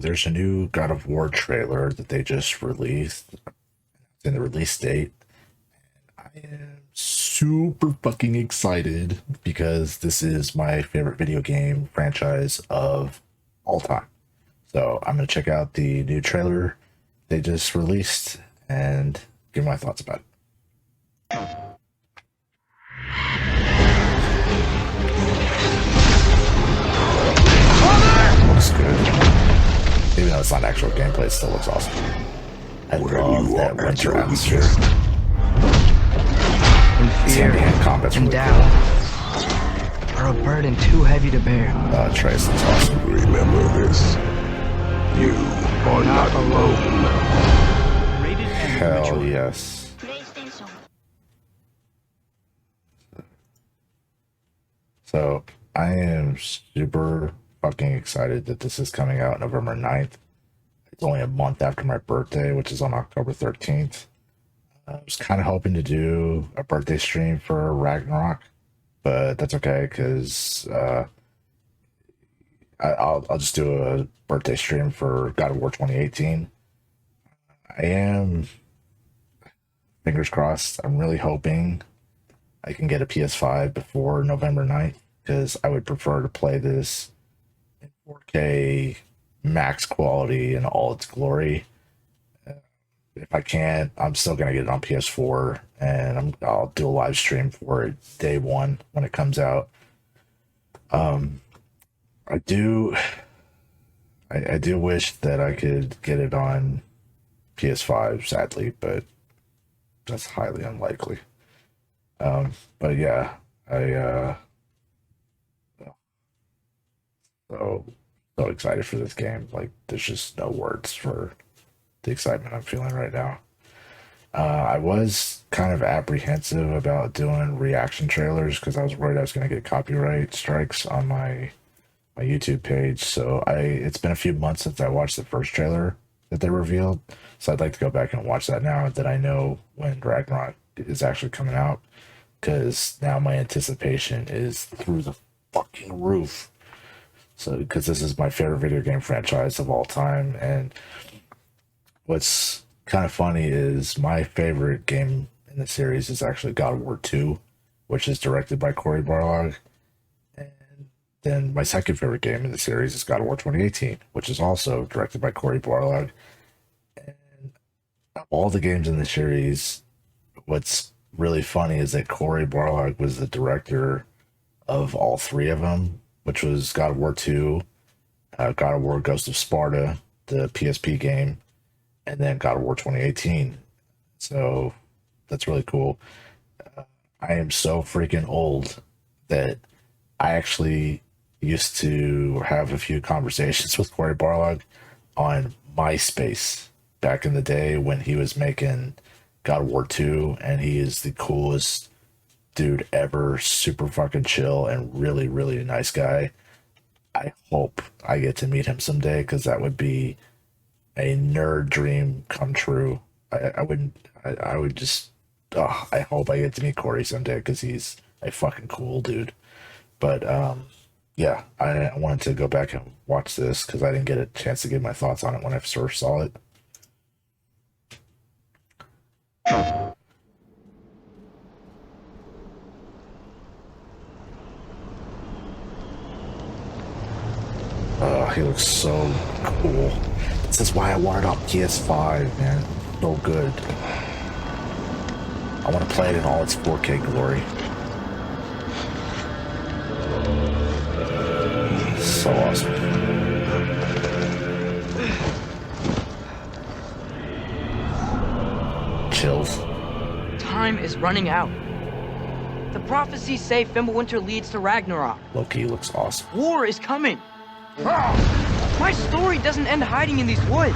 there's a new God of War trailer that they just released in the release date. I am super fucking excited because this is my favorite video game franchise of all time. So I'm going to check out the new trailer they just released and give my thoughts about it. Looks good. Even though it's not actual gameplay, it still looks awesome. I love that winter atmosphere. Hand-to-hand combat's really cool. Are a burden too heavy to bear. Trace looks awesome. Remember this. You are not alone. Hell yes. So I am super fucking excited that this is coming out November 9th. It's only a month after my birthday, which is on October 13th. I was kind of hoping to do a birthday stream for Ragnarok, but that's okay because I'll just do a birthday stream for God of War 2018. I am, fingers crossed, I'm really hoping I can get a PS5 before November 9th because I would prefer to play this in 4K max quality in all its glory. If I can't, I'm still going to get it on PS4 and I'll do a live stream for it day one when it comes out. I do wish that I could get it on PS5, sadly, but that's highly unlikely. But yeah, so excited for this game. Like, there's just no words for the excitement I'm feeling right now. I was kind of apprehensive about doing reaction trailers because I was worried I was going to get copyright strikes on my YouTube page. So it's been a few months since I watched the first trailer that they revealed. So I'd like to go back and watch that now that I know when Ragnarok is actually coming out, because now my anticipation is through the fucking roof. So, because this is my favorite video game franchise of all time, and what's kind of funny is my favorite game in the series is actually God of War 2, which is directed by Cory Barlog. And then my second favorite game in the series is God of War 2018, which is also directed by Cory Barlog. And all the games in the series, what's really funny is that Cory Barlog was the director of all three of them, which was God of War 2, God of War Ghost of Sparta, the PSP game, and then God of War 2018. So that's really cool. I am so freaking old that I actually used to have a few conversations with Cory Barlog on MySpace back in the day when he was making God of War 2, and he is the coolest dude ever, super fucking chill and really, really nice guy. I hope I get to meet him someday because that would be a nerd dream come true. I hope I get to meet Cory someday because he's a fucking cool dude. But yeah, I wanted to go back and watch this because I didn't get a chance to give my thoughts on it when I first saw it. He looks so cool. This is why I want it on PS5, man. So good. I want to play it in all its 4K glory. So awesome. Chills. Time is running out. The prophecies say Fimbulwinter leads to Ragnarok. Loki looks awesome. War is coming. My story doesn't end hiding in these woods.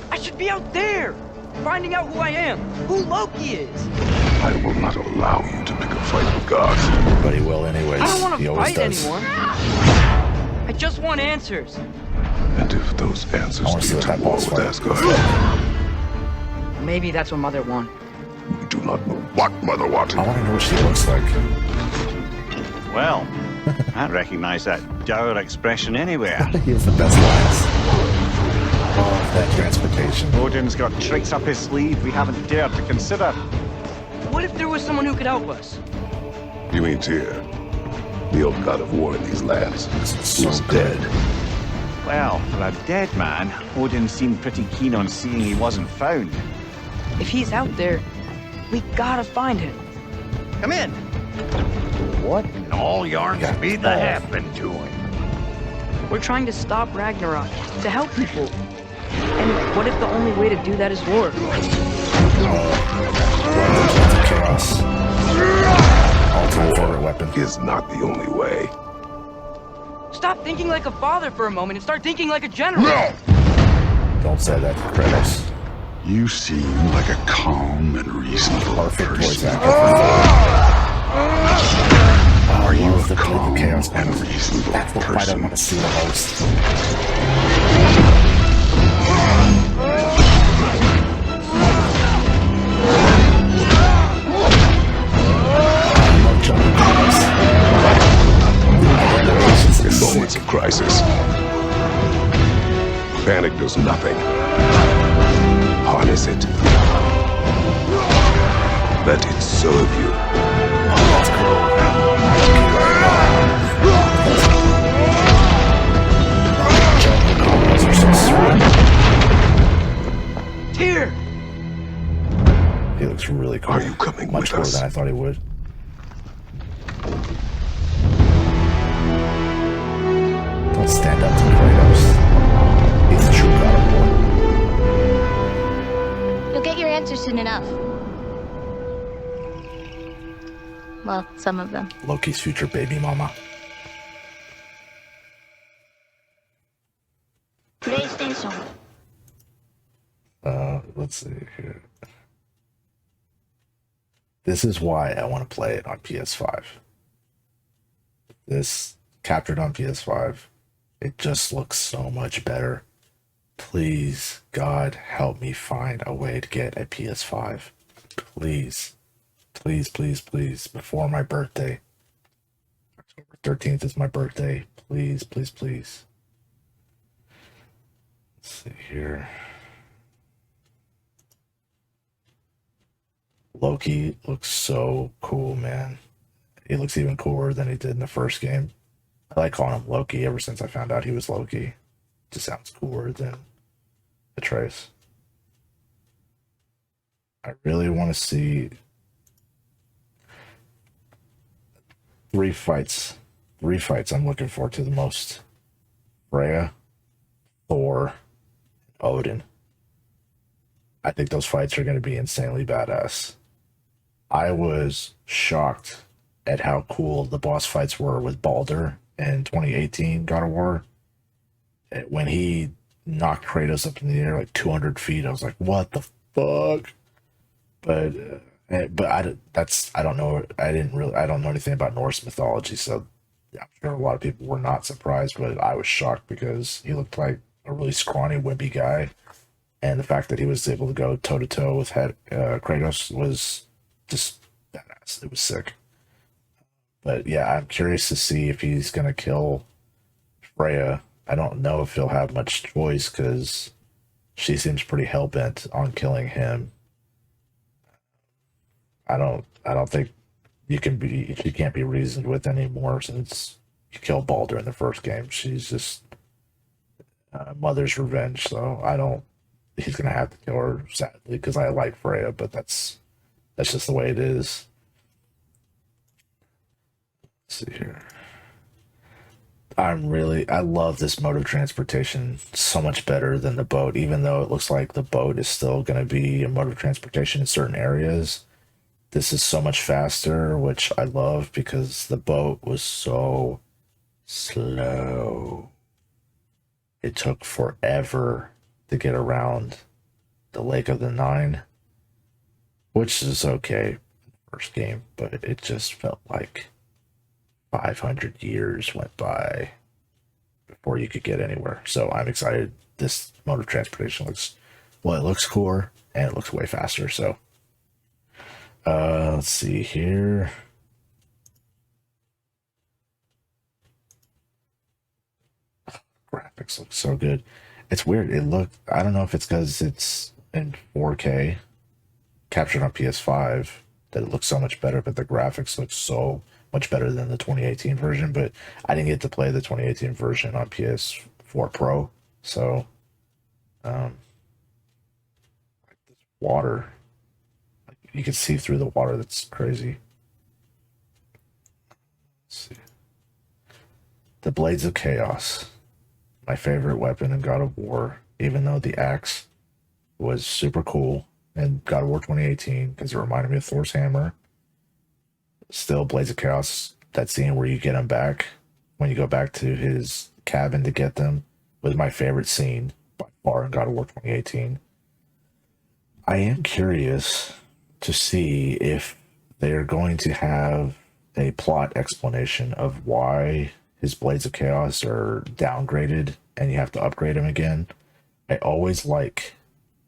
I should be out there, finding out who I am, who Loki is. I will not allow you to pick a fight with gods. But he will anyways. I don't want He to always fight does. anyone. I just want answers. And if those answers I want to see lead what to that war boss with fight Asgard, is. Maybe that's what Mother wanted. we do not know what Mother wanted. I want to know what she looks like. Well, I recognize that dour expression anywhere. He has the best lines. Odin's got tricks up his sleeve we haven't dared to consider. What if there was someone who could help us? You mean Tyr, the old god of war in these lands? He's dead. Well, for a dead man, Odin seemed pretty keen on seeing he wasn't found. If he's out there, we gotta find him. Come in. What in all yarn speed that happened to him? We're trying to stop Ragnarok, to help people. And what if the only way to do that is war? Chaos. All-time favorite weapon. Is not the only way. Stop thinking like a father for a moment and start thinking like a general. Don't say that to Kratos. You seem like a calm and reasonable Perfect voice person. actor. Are you the a calm chaos and reasonable That's what I don't want to person? see the most. In moments of crisis, panic does nothing. Harness it. Let it serve you. That's cool. Combos are so sweet. Tyr! He looks really cool. Are you coming Much with cooler us? than I thought he would. Don't stand up to Kratos. He's the true god of war. You'll get your answer soon enough. Well, some of them. Loki's future baby mama. PlayStation. Let's see here. This is why I want to play it on PS5. This captured on PS5. It just looks so much better. Please, God, help me find a way to get a PS5. Please. Please, please, please. Before my birthday. October 13th is my birthday. Please, please, please. Let's see here. Loki looks so cool, man. He looks even cooler than he did in the first game. I like calling him Loki ever since I found out he was Loki. Just sounds cooler than Atreus. I really want to see three fights. Three fights I'm looking forward to the most. Freya, Thor, Odin. I think those fights are going to be insanely badass. I was shocked at how cool the boss fights were with Baldur in 2018 God of War. When he knocked Kratos up in the air like 200 feet, I was like, "What the fuck?" But I don't know. I don't know anything about Norse mythology, so I'm sure a lot of people were not surprised. But I was shocked because he looked like a really scrawny, wimpy guy, and the fact that he was able to go toe to toe with Kratos was just badass. It was sick. But yeah, I'm curious to see if he's gonna kill Freya. I don't know if he'll have much choice because she seems pretty hell bent on killing him. I don't think she can't be reasoned with anymore since you killed Baldur in the first game. She's just mother's revenge. So he's gonna have to kill her sadly because I like Freya, but that's just the way it is. Let's see here. I love this mode of transportation so much better than the boat, even though it looks like the boat is still going to be a mode of transportation in certain areas. This is so much faster, which I love because the boat was so slow. It took forever to get around the Lake of the Nine, which is okay in the first game, but it just felt like 500 years went by before you could get anywhere. So I'm excited. This mode of transportation looks cooler and it looks way faster. So let's see here. Graphics look so good. It's weird. I don't know if it's because it's in 4K, captured on PS5, that it looks so much better, but the graphics look so much better than the 2018 version. But I didn't get to play the 2018 version on PS4 Pro, so water, like, you can see through the water. That's crazy. Let's see. The Blades of Chaos, my favorite weapon in God of War, even though the axe was super cool in God of War 2018 because it reminded me of Thor's hammer. Still, Blades of Chaos, that scene where you get him back, when you go back to his cabin to get them, was my favorite scene by far in God of War 2018. I am curious to see if they're going to have a plot explanation of why his Blades of Chaos are downgraded and you have to upgrade them again. I always like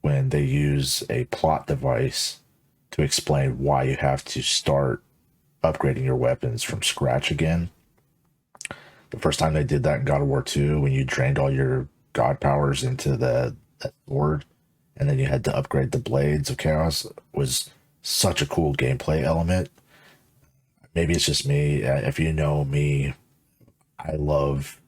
when they use a plot device to explain why you have to start upgrading your weapons from scratch again. The first time they did that in God of War 2, when you drained all your god powers into that sword, and then you had to upgrade the Blades of Chaos, was such a cool gameplay element. Maybe it's just me. If you know me, I love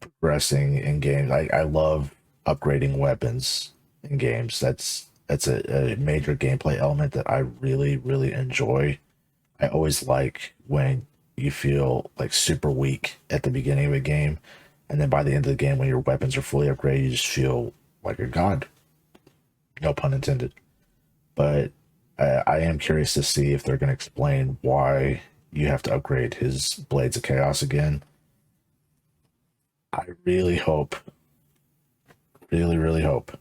progressing in games. I love upgrading weapons in games. That's a major gameplay element that I really, really enjoy. I always like when you feel like super weak at the beginning of a game, and then by the end of the game, when your weapons are fully upgraded, you just feel like a god. No pun intended. But I am curious to see if they're going to explain why you have to upgrade his Blades of Chaos again. I really hope, really, really hope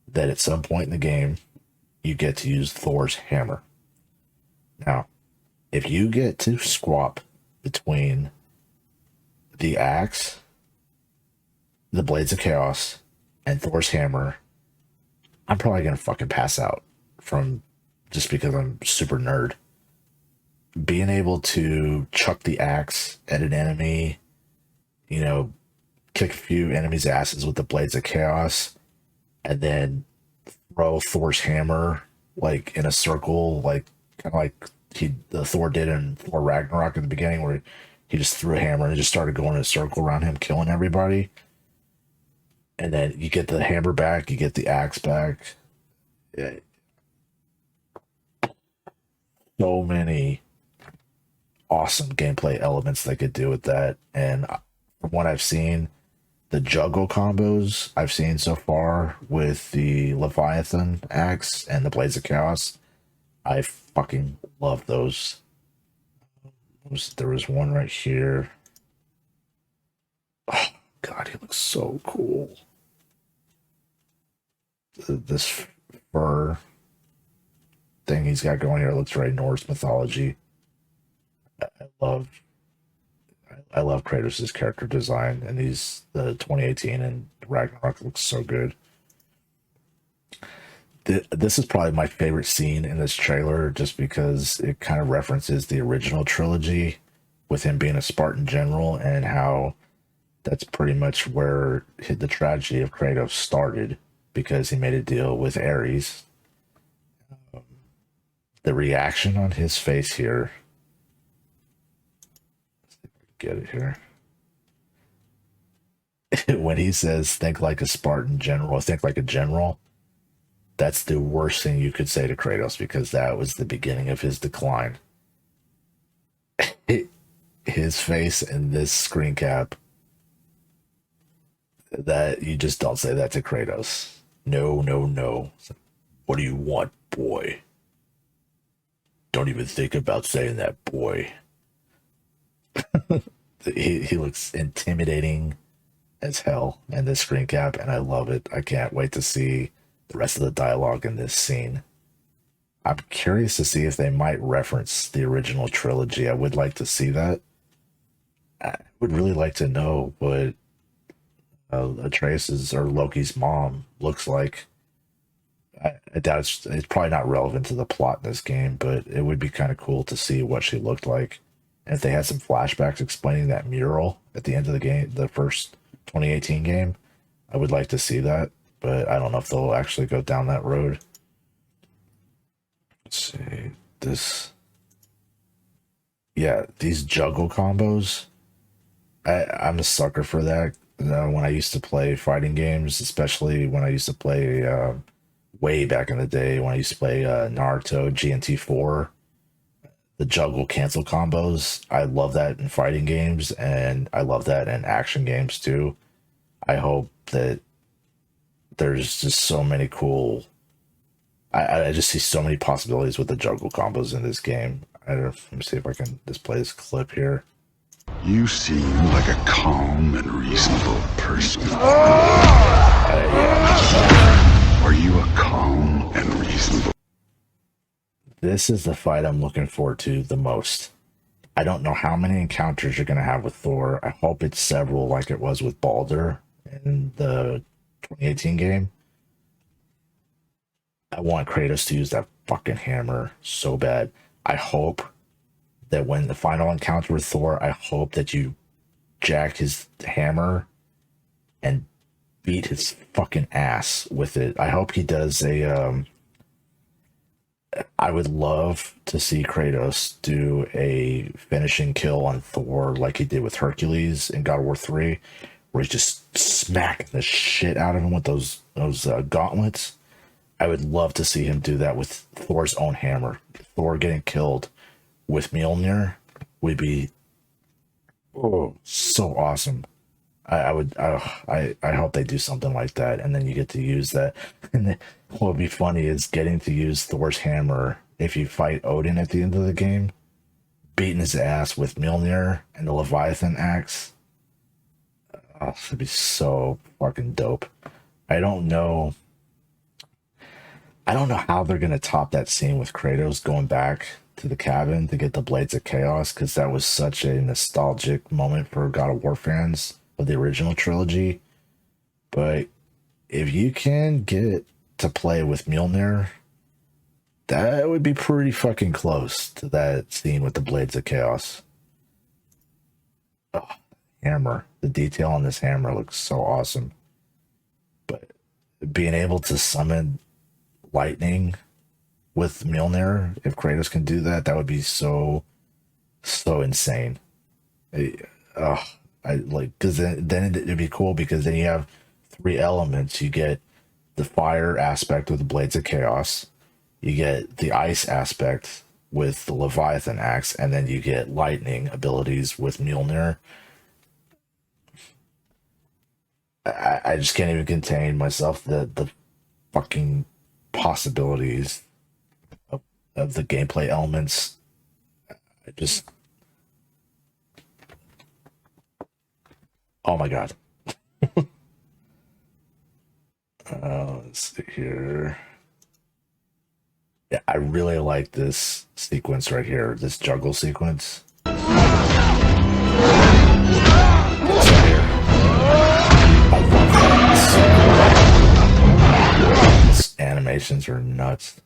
that at some point in the game, you get to use Thor's hammer. Now, if you get to swap between the axe, the Blades of Chaos, and Thor's hammer, I'm probably going to fucking pass out from just because I'm super nerd. Being able to chuck the axe at an enemy, you know, kick a few enemies' asses with the Blades of Chaos, and then throw Thor's hammer like in a circle, like kind of like the Thor did in Thor Ragnarok at the beginning, where he just threw a hammer and just started going in a circle around him, killing everybody. And then you get the hammer back, you get the axe back. Yeah. So many awesome gameplay elements they could do with that. And from what I've seen, the juggle combos I've seen so far with the Leviathan axe and the Blades of Chaos, I fucking love those. There was one right here. Oh, God, he looks so cool. This fur thing he's got going here looks very Norse mythology. I love Kratos' character design, and the 2018 and Ragnarok looks so good. This is probably my favorite scene in this trailer, just because it kind of references the original trilogy with him being a Spartan general, and how that's pretty much where the tragedy of Kratos started, because he made a deal with Ares. The reaction on his face here. Let's see if I can get it here. When he says, think like a Spartan general, think like a general, that's the worst thing you could say to Kratos, because that was the beginning of his decline. His face in this screen cap, that you just don't say that to Kratos. No, no, no. What do you want, boy? Don't even think about saying that, boy. He looks intimidating as hell in this screen cap, and I love it. I can't wait to see the rest of the dialogue in this scene. I'm curious to see if they might reference the original trilogy. I would like to see that. I would really like to know what Atreus's or Loki's mom looks like. I doubt it's probably not relevant to the plot in this game, but it would be kind of cool to see what she looked like. And if they had some flashbacks explaining that mural at the end of the game, the first 2018 game, I would like to see that. but I don't know if they'll actually go down that road. Let's see this. Yeah, these juggle combos. I'm a sucker for that. When I used to play fighting games, especially when I used to play way back in the day when I used to play Naruto GNT4, the juggle cancel combos. I love that in fighting games, and I love that in action games too. I hope that there's just so many cool. I just see so many possibilities with the juggle combos in this game. I don't know. Let me see if I can just play this clip here. You seem like a calm and reasonable person. Are you a calm and reasonable? This is the fight I'm looking forward to the most. I don't know how many encounters you're going to have with Thor. I hope it's several like it was with Baldur in the 2018 game. I want Kratos to use that fucking hammer so bad. I hope that when the final encounter with Thor, I hope that you jack his hammer and beat his fucking ass with it. I hope he does a I would love to see Kratos do a finishing kill on Thor like he did with Hercules in God of War 3, where he's just smacking the shit out of him with those gauntlets. I would love to see him do that with Thor's own hammer. Thor getting killed with Mjolnir would be so awesome. I hope they do something like that, and then you get to use that. And then what would be funny is getting to use Thor's hammer if you fight Odin at the end of the game, beating his ass with Mjolnir and the Leviathan axe. Oh, that'd be so fucking dope. I don't know how they're gonna top that scene with Kratos going back to the cabin to get the Blades of Chaos, because that was such a nostalgic moment for God of War fans of the original trilogy. But if you can get to play with Mjolnir, that would be pretty fucking close to that scene with the Blades of Chaos. Oh, hammer. The detail on this hammer looks so awesome. But being able to summon lightning with Mjolnir, if Kratos can do that, that would be so insane. I like, because then it'd be cool, because then you have three elements. You get the fire aspect with the Blades of Chaos, you get the ice aspect with the Leviathan axe, and then you get lightning abilities with Mjolnir. I just can't even contain myself. The fucking possibilities of the gameplay elements. I just, oh my god. Let's see here. Yeah, I really like this sequence right here, this juggle sequence. This right here. I love that. These animations are nuts.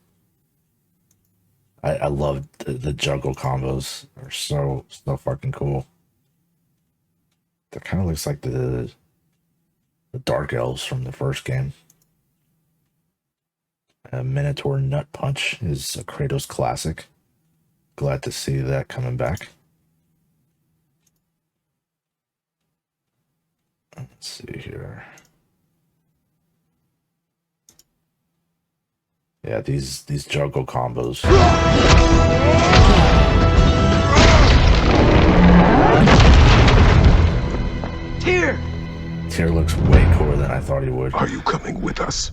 I love the juggle combos. They're so fucking cool. That kind of looks like the Dark Elves from the first game. Minotaur Nut Punch is a Kratos classic. Glad to see that coming back. Let's see here. Yeah, these juggle combos. Tyr looks way cooler than I thought he would. Are you coming with us?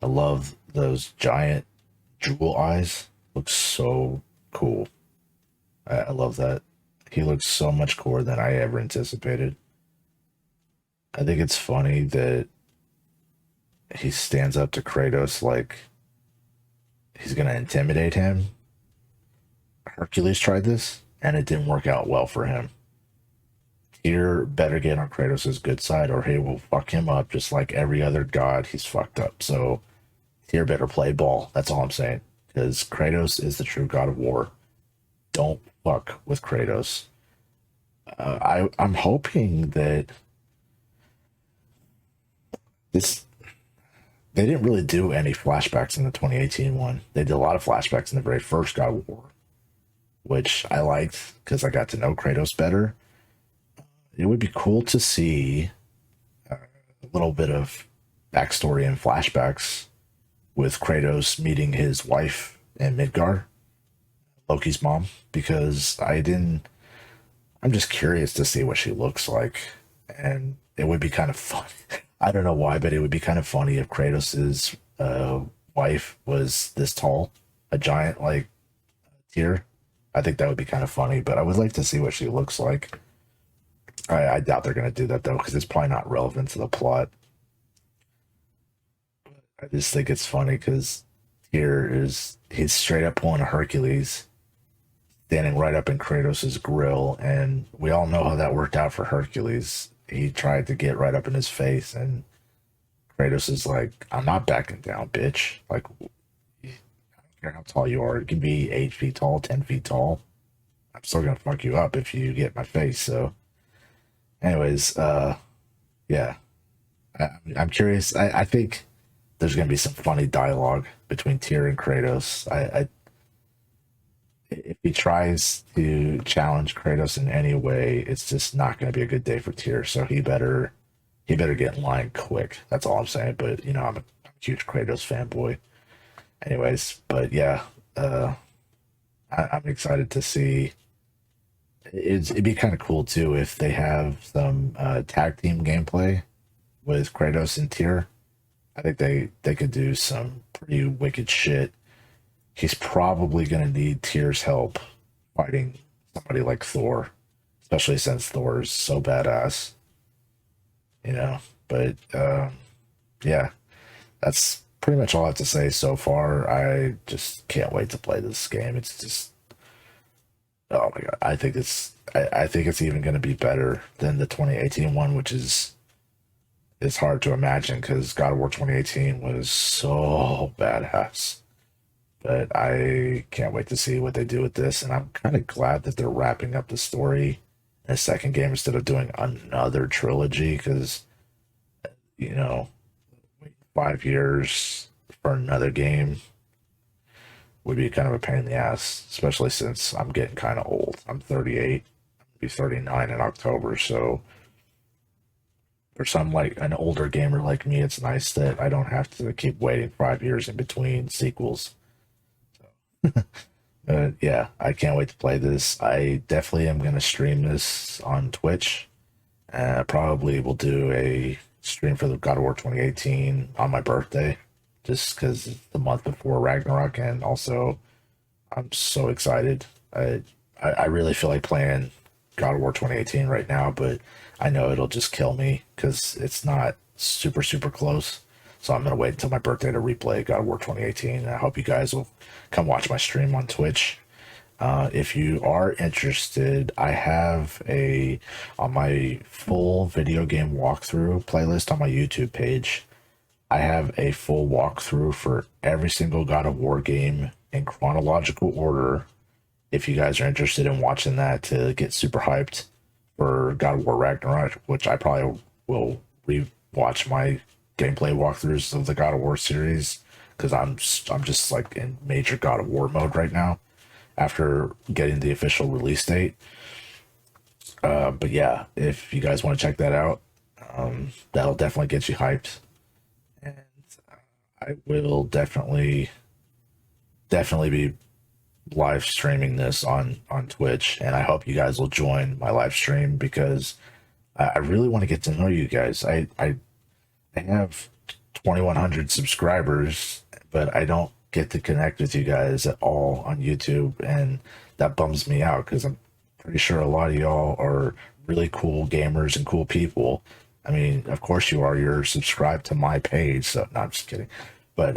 I love those giant jewel eyes. Looks so cool. I love that. He looks so much cooler than I ever anticipated. I think it's funny that he stands up to Kratos like he's going to intimidate him. Hercules tried this, and it didn't work out well for him. Tyr better get on Kratos' good side, or he will fuck him up just like every other god he's fucked up. So Tyr better play ball. That's all I'm saying. Because Kratos is the true god of war. Don't fuck with Kratos. I'm hoping that this they didn't really do any flashbacks in the 2018 one. They did a lot of flashbacks in the very first God of War, which I liked because I got to know Kratos better. It would be cool to see a little bit of backstory and flashbacks with Kratos meeting his wife in Midgar, Loki's mom, because I'm just curious to see what she looks like. And it would be kind of fun. I don't know why, but it would be kind of funny if Kratos's wife was this tall, a giant like Tyr. I think that would be kind of funny, but I would like to see what she looks like. I doubt they're going to do that though, because it's probably not relevant to the plot. I just think it's funny because he's straight up pulling a Hercules, standing right up in Kratos's grill, and we all know how that worked out for Hercules. He tried to get right up in his face, and Kratos is like, "I'm not backing down, bitch. Like, I don't care how tall you are. You can be 8 feet tall, 10 feet tall. I'm still gonna fuck you up if you get in my face." So, anyways, yeah, I'm curious. I think there's gonna be some funny dialogue between Tyr and Kratos. If he tries to challenge Kratos in any way, it's just not going to be a good day for Tyr. So he better get in line quick. That's all I'm saying. But I'm a huge Kratos fanboy. Anyways, but yeah, I'm excited to see. It'd be kind of cool too if they have some tag team gameplay with Kratos and Tyr. I think they could do some pretty wicked shit. He's probably going to need Tyr's help fighting somebody like Thor, especially since Thor's so badass, But yeah, that's pretty much all I have to say so far. I just can't wait to play this game. It's just, oh my god, I think it's even going to be better than the 2018 one, which is it's hard to imagine because God of War 2018 was so badass. But I can't wait to see what they do with this, and I'm kind of glad that they're wrapping up the story in a second game instead of doing another trilogy, because, 5 years for another game would be kind of a pain in the ass, especially since I'm getting kind of old. I'm 38, I'll be 39 in October, so for some like an older gamer like me, it's nice that I don't have to keep waiting 5 years in between sequels. Yeah, I can't wait to play this. I definitely am going to stream this on Twitch. Probably will do a stream for the God of War 2018 on my birthday, just because it's the month before Ragnarok, and also I'm so excited. I really feel like playing God of War 2018 right now, but I know it'll just kill me because it's not super, super close. So I'm going to wait until my birthday to replay God of War 2018. And I hope you guys will come watch my stream on Twitch. If you are interested, I have on my full video game walkthrough playlist on my YouTube page. I have a full walkthrough for every single God of War game in chronological order. If you guys are interested in watching that to get super hyped for God of War Ragnarok, which I probably will rewatch my gameplay walkthroughs of the God of War series, because I'm just like in major God of War mode right now after getting the official release date. But yeah, if you guys want to check that out, that'll definitely get you hyped, and I will definitely be live streaming this on Twitch, and I hope you guys will join my live stream because I really want to get to know you guys. I have 2,100 subscribers, but I don't get to connect with you guys at all on YouTube, and that bums me out because I'm pretty sure a lot of y'all are really cool gamers and cool people. I mean, of course you are. You're subscribed to my page, so no, I'm just kidding. But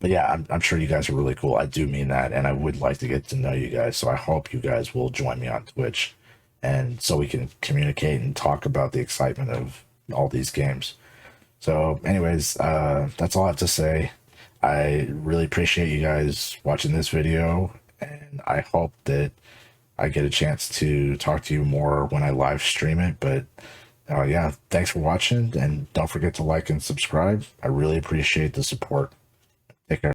yeah, I'm sure you guys are really cool. I do mean that, and I would like to get to know you guys. So I hope you guys will join me on Twitch, and so we can communicate and talk about the excitement of all these games. So, anyways, that's all I have to say. I really appreciate you guys watching this video, and I hope that I get a chance to talk to you more when I live stream it. But Yeah, thanks for watching, and don't forget to like and subscribe. I really appreciate the support. Take care.